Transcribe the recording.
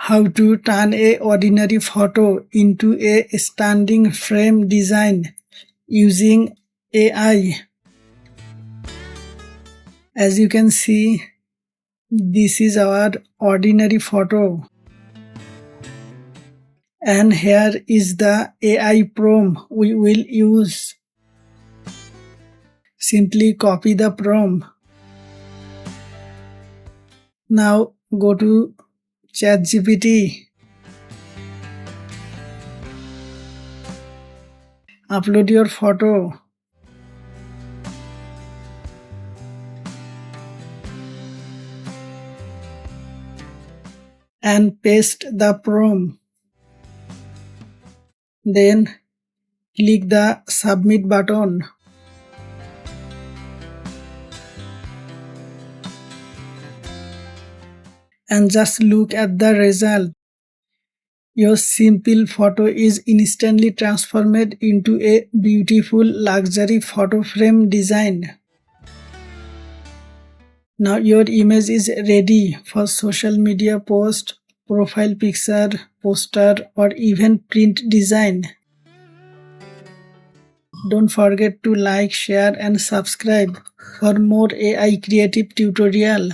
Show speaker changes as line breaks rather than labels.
How to turn a ordinary photo into a standing frame design using AI. As you can see, this is our ordinary photo, and here is the AI prompt we will use. Simply copy the prompt. Now go to ChatGPT. Upload your photo. And paste the prompt. Then click the submit button. And just look at the result. Your simple photo is instantly transformed into a beautiful luxury photo frame design. Now your image is ready for social media post, profile picture, poster, or even print design. Don't forget to like, share and subscribe for more AI creative tutorial.